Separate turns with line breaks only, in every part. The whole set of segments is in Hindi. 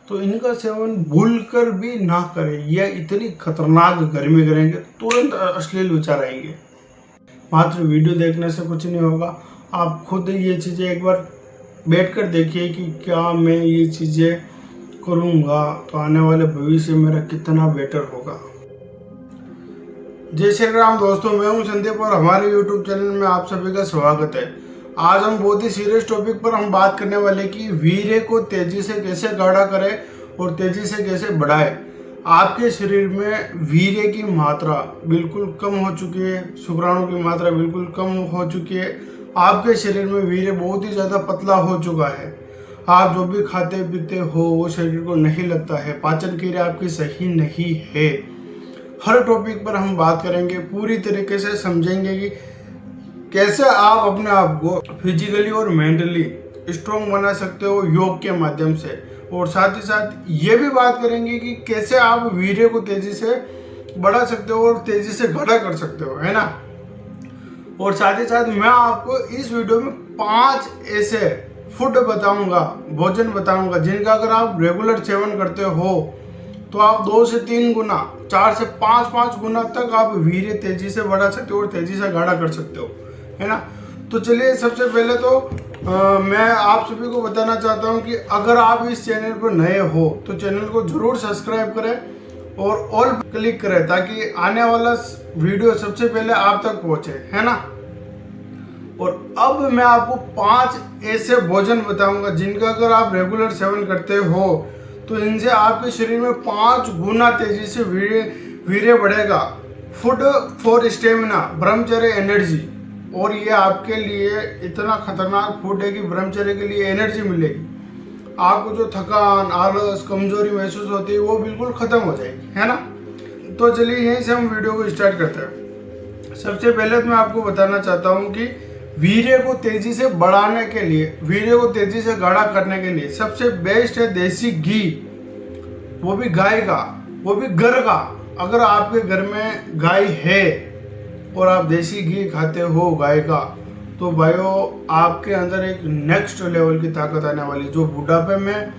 तो इनका सेवन भूलकर भी ना करें। यह इतनी खतरनाक गर्मी करेंगे, तुरंत अश्लील विचार आएंगे। मात्र वीडियो देखने से कुछ नहीं होगा, आप खुद ये चीज़ें एक बार बैठकर देखिए कि क्या मैं ये चीज़ें करूँगा तो आने वाले भविष्य मेरा कितना बेटर होगा। जय श्री राम दोस्तों, मैं हूं संदीप और हमारे YouTube चैनल में आप सभी का स्वागत है। आज हम बहुत ही सीरियस टॉपिक पर हम बात करने वाले कि वीर्य को तेजी से कैसे गाढ़ा करें और तेजी से कैसे बढ़ाए। आपके शरीर में वीर्य की मात्रा बिल्कुल कम हो चुकी है, शुक्राणु की मात्रा बिल्कुल कम हो चुकी है। आपके शरीर में वीर्य बहुत ही ज़्यादा पतला हो चुका है। आप जो भी खाते पीते हो वो शरीर को नहीं लगता है, पाचन क्रिया आपकी सही नहीं है। हर टॉपिक पर हम बात करेंगे, पूरी तरीके से समझेंगे कि कैसे आप अपने आप को फिजिकली और मेंटली स्ट्रॉन्ग बना सकते हो योग के माध्यम से। और साथ ही साथ ये भी बात करेंगे कि कैसे आप वीर्य को तेजी से बढ़ा सकते हो और तेजी से गाढ़ा कर सकते हो, है ना। और साथ ही साथ मैं आपको इस वीडियो में 5 ऐसे फूड बताऊंगा, भोजन बताऊंगा, जिनका अगर आप रेगुलर सेवन करते हो तो आप 2 से 3 गुना, 4 से 5 गुना तक आप वीर्य तेजी से बढ़ा सकते हो और तेजी से गाढ़ा कर सकते हो, है ना। तो चलिए, सबसे पहले तो मैं आप सभी को बताना चाहता हूं कि अगर आप इस चैनल पर नए हो तो चैनल को जरूर सब्सक्राइब करें और ऑल क्लिक करें, ताकि आने वाला वीडियो सबसे पहले आप तक पहुंचे, है ना। और अब मैं आपको 5 ऐसे भोजन बताऊंगा जिनका अगर आप रेगुलर सेवन करते हो तो इनसे आपके शरीर में 5 गुना तेजी से वीर्य बढ़ेगा। फूड फॉर स्टेमिना, ब्रह्मचर्य एनर्जी। और ये आपके लिए इतना खतरनाक फूड है कि ब्रह्मचर्य के लिए एनर्जी मिलेगी। आपको जो थकान, आलस, कमजोरी महसूस होती है वो बिल्कुल खत्म हो जाएगी, है ना। तो चलिए यहीं से हम वीडियो को स्टार्ट करते हैं। सबसे पहले तो मैं आपको बताना चाहता हूँ कि वीर्य को तेजी से बढ़ाने के लिए, वीर्य को तेजी से गाढ़ा करने के लिए सबसे बेस्ट है देसी घी, वो भी गाय का, वो भी घर का। अगर आपके घर में गाय है और आप देसी घी खाते हो गाय का, तो भाइयों आपके अंदर एक नेक्स्ट लेवल की ताकत आने वाली। जो बुढ़ापे में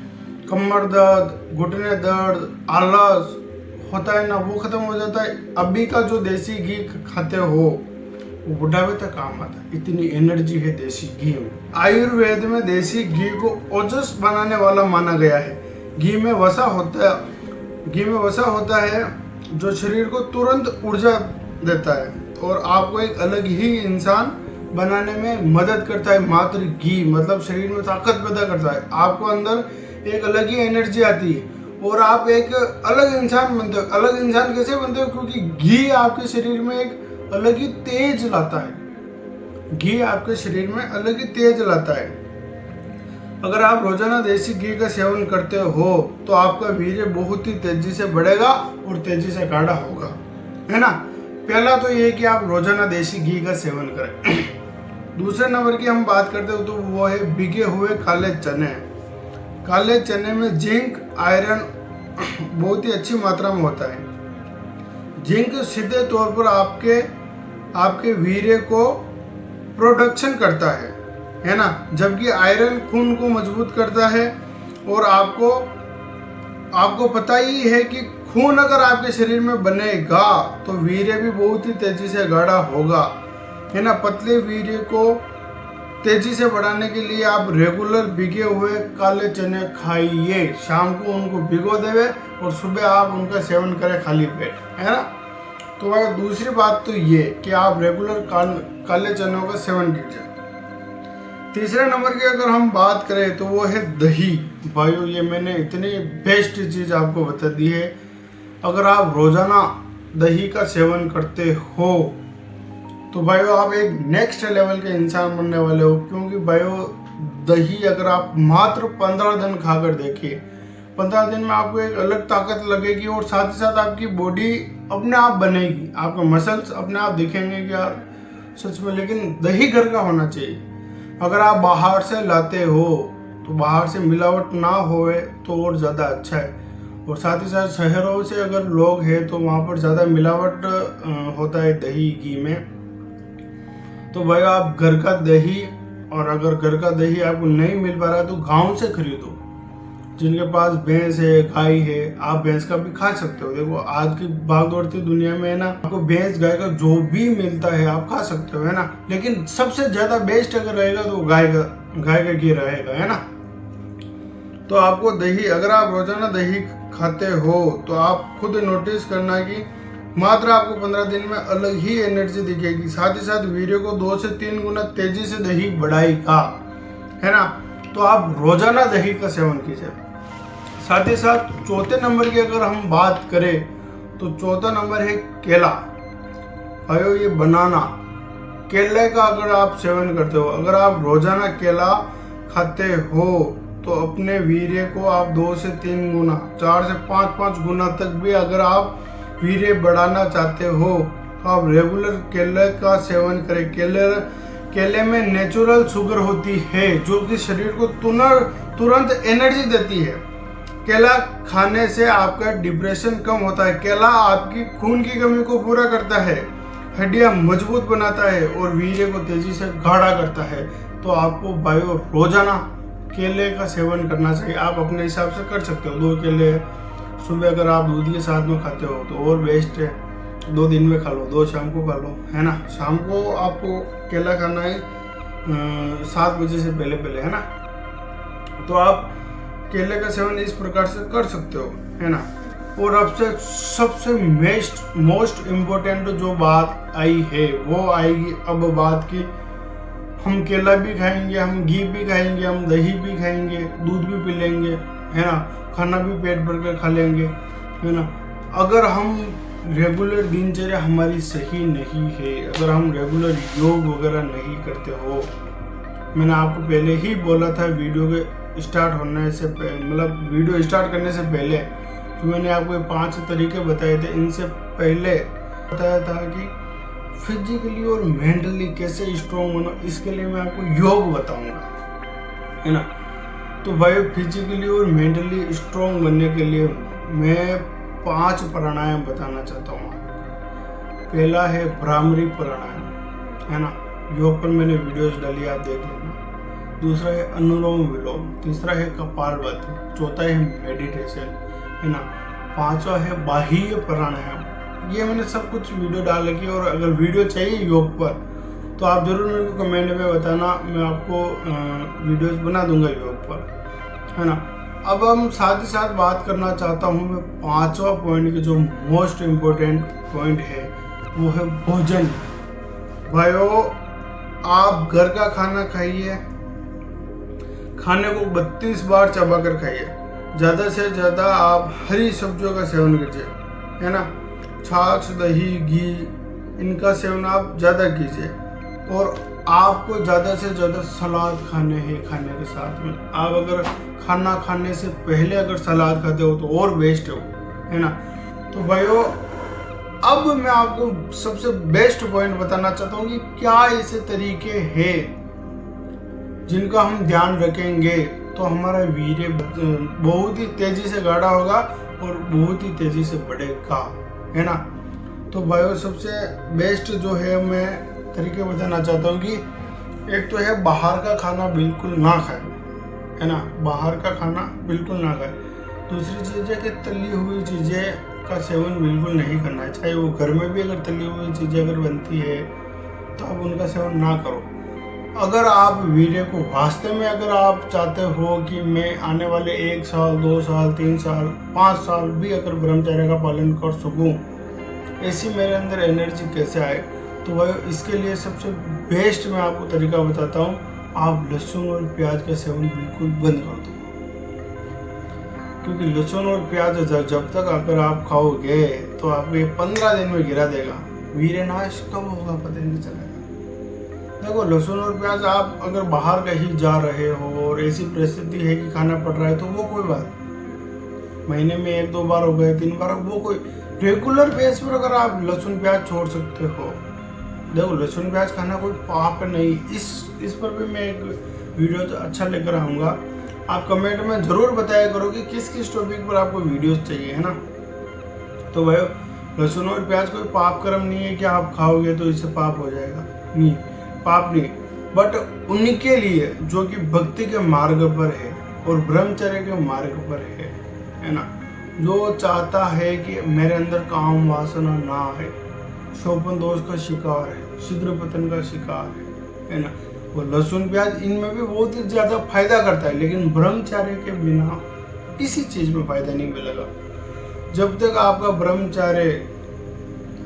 कमर दर्द, घुटने दर्द, आलस होता है ना, वो खत्म हो जाता है। अभी का जो देसी घी खाते हो वो बुढ़ापे तक काम आता है, इतनी एनर्जी है देसी घी में। आयुर्वेद में देसी घी को ओजस बनाने वाला माना गया है। घी में वसा होता है जो शरीर को तुरंत ऊर्जा देता है और आपको एक अलग ही इंसान बनाने में मदद करता है। मात्र घी मतलब शरीर में ताकत पैदा करता है, आपको अंदर एक अलग ही एनर्जी आती है और आप एक अलग इंसान बनते हो। अलग इंसान कैसे बनते हो? क्योंकि घी आपके शरीर में एक अलग ही तेज लाता है। घी आपके शरीर में अलग ही तेज लाता है। अगर आप रोजाना देसी घी का सेवन करते हो तो आपका वीर्य बहुत ही तेजी से बढ़ेगा और तेजी से गाढ़ा होगा, है ना। पहला तो ये कि आप रोजाना देसी घी का सेवन करें। दूसरे नंबर की हम बात करते हो तो वो है भिगे हुए काले चने। काले चने में जिंक, आयरन बहुत ही अच्छी मात्रा में होता है। जिंक सीधे तौर पर आपके वीर्य को प्रोडक्शन करता है ना, जबकि आयरन खून को मजबूत करता है। और आपको पता ही है कि खून अगर आपके शरीर में बनेगा तो वीर्य भी बहुत ही तेजी से गाढ़ा होगा, है ना। पतले वीर्य को तेजी से बढ़ाने के लिए आप रेगुलर भिगे हुए काले चने खाइए। शाम को उनको भिगो देवे और सुबह आप उनका सेवन करें खाली पेट, है ना। तो भाई दूसरी बात तो ये कि आप रेगुलर काले चनों का सेवन कीजिए। तीसरे नंबर की अगर हम बात करें तो वो है दही। भाइयों ये मैंने इतनी बेस्ट चीज़ आपको बता दी है। अगर आप रोजाना दही का सेवन करते हो तो भाइयों आप एक नेक्स्ट लेवल के इंसान बनने वाले हो। क्योंकि भाइयों दही अगर आप मात्र 15 दिन खाकर देखिए, 15 दिन में आपको एक अलग ताकत लगेगी और साथ ही साथ आपकी बॉडी अपने आप बनेगी, आपके मसल्स अपने आप दिखेंगे कि यार सच में। लेकिन दही घर का होना चाहिए। अगर आप बाहर से लाते हो तो बाहर से मिलावट ना होए तो और ज़्यादा अच्छा है। और साथ ही साथ शहरों से अगर लोग हैं तो वहाँ पर ज़्यादा मिलावट होता है दही घी में। तो भाई आप घर का दही, और अगर घर का दही आपको नहीं मिल पा रहा है तो गांव से खरीदो। जिनके पास भैंस है, गाय है, आप भैंस का भी खा सकते हो। देखो आज की भाग दौड़ती दुनिया में है ना, आपको भैंस गाय का जो भी मिलता है आप खा सकते हो, है ना। लेकिन सबसे ज्यादा बेस्ट अगर रहेगा तो गाय का घी रहेगा, है ना। तो आपको दही, अगर आप रोजाना दही खाते हो तो आप खुद नोटिस करना कि मात्र आपको 15 दिन में अलग ही एनर्जी दिखेगी। साथ ही साथ वीर्य को 2 से 3 गुना तेजी से दही बढ़ाएगा, है ना। तो आप रोजाना दही का सेवन कीजिए। साथ ही साथ चौथे नंबर की अगर हम बात करें तो चौथा नंबर है केला। भाइयों ये बनाना, केले का अगर आप सेवन करते हो, अगर आप रोजाना केला खाते हो तो अपने वीर्य को आप 2 से 3 गुना, 4 से 5 गुना तक भी अगर आप वीर्य बढ़ाना चाहते हो तो आप रेगुलर केले का सेवन करें। केले में नेचुरल शुगर होती है जो कि शरीर को तुरंत एनर्जी देती है। केला खाने से आपका डिप्रेशन कम होता है। केला आपकी खून की कमी को पूरा करता है, हड्डियां मजबूत बनाता है और वीर्य को तेजी से गाढ़ा करता है। तो आपको भाइयों रोजाना केले का सेवन करना चाहिए। आप अपने हिसाब से कर सकते हो। 2 केले सुबह अगर आप दूध के साथ में खाते हो तो और बेस्ट है। 2 दिन में खा लो, 2 शाम को खा लो, है ना। शाम को आपको केला खाना है 7 बजे से पहले, है ना। तो आप केले का सेवन इस प्रकार से कर सकते हो, है ना। और अब से सबसे मोस्ट इम्पोर्टेंट जो बात आई है वो आएगी अब बात की, हम केला भी खाएंगे, हम घी भी खाएंगे, हम दही भी खाएंगे, दूध भी पी लेंगे, है ना। खाना भी पेट भर कर खा लेंगे, है ना। अगर हम रेगुलर दिनचर्या हमारी सही नहीं है, अगर हम रेगुलर योग वगैरह नहीं करते हो, मैंने आपको पहले ही बोला था वीडियो के स्टार्ट होने से मतलब वीडियो स्टार्ट करने से पहले तो मैंने आपको 5 तरीके बताए थे। इनसे पहले बताया था कि फिजिकली और मेंटली कैसे स्ट्रॉन्ग होना, इसके लिए मैं आपको योग बताऊंगा, है ना। तो भाई फिजिकली और मेंटली स्ट्रॉन्ग बनने के लिए मैं 5 प्राणायाम बताना चाहता हूँ। पहला है भ्रामरी प्राणायाम, है ना। योग पर मैंने वीडियोस डाली, आप देख लेना। दूसरा है अनुलोम विलोम, तीसरा है कपालभाति, चौथा है मेडिटेशन, है ना। 5वां है बाह्य प्राणायाम। ये मैंने सब कुछ वीडियो डाल रखी है और अगर वीडियो चाहिए योग पर तो आप जरूर मेरे को कमेंट में बताना, मैं आपको वीडियोस बना दूंगा योग पर, है ना। अब हम साथ ही साथ बात करना चाहता हूँ मैं 5वां पॉइंट की, जो मोस्ट इम्पोर्टेंट पॉइंट है वो है भोजन। भाइयों आप घर का खाना खाइए, खाने को 32 बार चबा कर खाइए। ज़्यादा से ज़्यादा आप हरी सब्जियों का सेवन कीजिए, है ना। छाछ, दही, घी इनका सेवन आप ज़्यादा कीजिए। और आपको ज़्यादा से ज़्यादा सलाद खाने हैं खाने के साथ में। आप अगर खाना खाने से पहले अगर सलाद खाते हो तो और बेस्ट है ना। तो भाइयों अब मैं आपको सबसे बेस्ट पॉइंट बताना चाहता हूँ कि क्या ऐसे तरीके हैं जिनका हम ध्यान रखेंगे तो हमारा वीर्य बहुत ही तेजी से गाढ़ा होगा और बहुत ही तेजी से बढ़ेगा, है ना। तो भाइयों सबसे बेस्ट जो है मैं तरीके बताना चाहता हूँ कि एक तो है बाहर का खाना बिल्कुल ना खाए, है ना। बाहर का खाना बिल्कुल ना खाए। दूसरी चीज़ है कि तली हुई चीज़ें का सेवन बिल्कुल नहीं करना है। चाहे वो घर में भी अगर तली हुई चीज़ें अगर बनती है तो आप उनका सेवन ना करो। अगर आप वीर्य को वास्तव में अगर आप चाहते हो कि मैं आने वाले 1 साल, 2 साल, 3 साल, 5 साल भी अगर ब्रह्मचर्य का पालन कर सकूं, ऐसी मेरे अंदर एनर्जी कैसे आए, तो वह इसके लिए सबसे बेस्ट मैं आपको तरीका बताता हूँ। आप लहसुन और प्याज का सेवन बिल्कुल बंद कर दो, क्योंकि लहसुन और प्याज जब तक अगर आप खाओगे तो आपको ये 15 दिन में गिरा देगा। वीर्य नाश कब होगा पता नहीं चलेगा। देखो लहसुन और प्याज आप अगर बाहर कहीं जा रहे हो और ऐसी परिस्थिति है कि खाना पड़ रहा है तो वो कोई बात, महीने में 1-2 बार हो गए, 3 बार, वो कोई रेगुलर बेस पर अगर आप लहसुन प्याज छोड़ सकते हो। देखो लहसुन प्याज खाना कोई पाप नहीं। इस पर भी मैं एक वीडियो अच्छा लेकर आऊँगा। आप कमेंट में ज़रूर बताया करो कि किस किस टॉपिक पर आपको वीडियोस चाहिए, है ना। तो भाई लहसुन और प्याज कोई पाप कर्म नहीं है कि आप खाओगे तो इससे पाप हो जाएगा, नहीं, पाप नहीं। बट उन्हीं के लिए जो कि भक्ति के मार्ग पर है, और ब्रह्मचर्य के मार्ग पर है ना। जो चाहता है कि मेरे अंदर काम वासना ना आए, शोभन दोष का शिकार है, शीघ्र पतन का शिकार है ना। वो लहसुन प्याज इनमें भी बहुत ही ज्यादा फायदा करता है, लेकिन ब्रह्मचर्य के बिना किसी चीज में फायदा नहीं मिलेगा। जब तक आपका ब्रह्मचर्य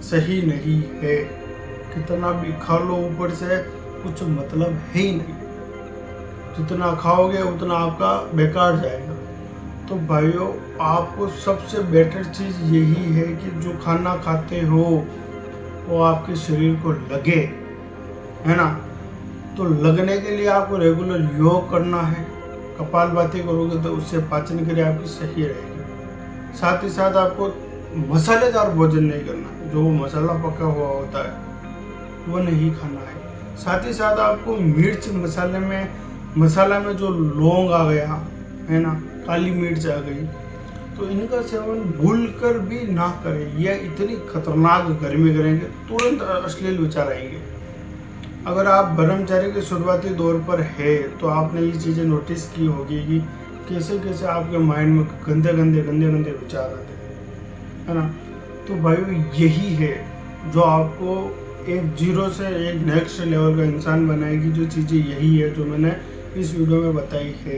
सही नहीं है, कितना भी खा लो ऊपर से कुछ मतलब है ही नहीं। जितना खाओगे उतना आपका बेकार जाएगा। तो भाइयों, आपको सबसे बेटर चीज यही है कि जो खाना खाते हो वो आपके शरीर को लगे, है ना। तो लगने के लिए आपको रेगुलर योग करना है। कपालभाति करोगे तो उससे पाचन क्रिया आपकी सही रहेगी। साथ ही साथ आपको मसालेदार भोजन नहीं करना, जो मसाला पका हुआ होता है वो नहीं खाना है। साथ ही साथ आपको मिर्च मसाला में जो लौंग आ गया है ना, काली मिर्च आ गई, तो इनका सेवन भूल कर भी ना करें। यह इतनी खतरनाक गर्मी करेंगे, तुरंत अश्लील विचार आएंगे। अगर आप ब्रह्मचर्य के शुरुआती दौर पर है तो आपने ये चीज़ें नोटिस की होगी कि कैसे कैसे आपके माइंड में गंदे विचार आते हैं, है ना। तो भाइयों, यही है जो आपको एक जीरो से एक नेक्स्ट लेवल का इंसान बनाएगी। जो चीज़ें यही है जो मैंने इस वीडियो में बताई है।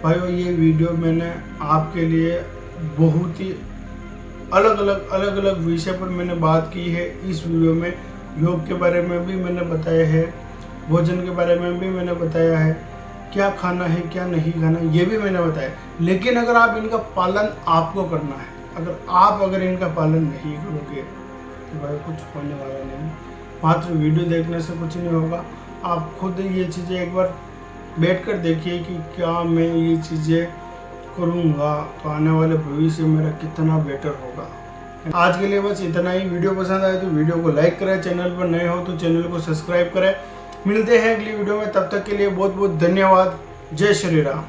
भाइयों, ये वीडियो मैंने आपके लिए बहुत ही अलग अलग विषय पर मैंने बात की है। इस वीडियो में योग के बारे में भी मैंने बताया है, भोजन के बारे में भी मैंने बताया है, क्या खाना है क्या नहीं खाना ये भी मैंने बताया। लेकिन अगर आप इनका पालन आपको करना है, अगर इनका पालन नहीं करोगे तो भाई कुछ होने वाला नहीं। मात्र वीडियो देखने से कुछ नहीं होगा। आप खुद ये चीज़ें एक बार बैठकर देखिए कि क्या मैं ये चीज़ें करूँगा तो आने वाले भविष्य मेरा कितना बेटर होगा। आज के लिए बस इतना ही। वीडियो पसंद आए तो वीडियो को लाइक करें, चैनल पर नए हो तो चैनल को सब्सक्राइब करें। मिलते हैं अगली वीडियो में, तब तक के लिए बहुत बहुत धन्यवाद। जय श्री राम।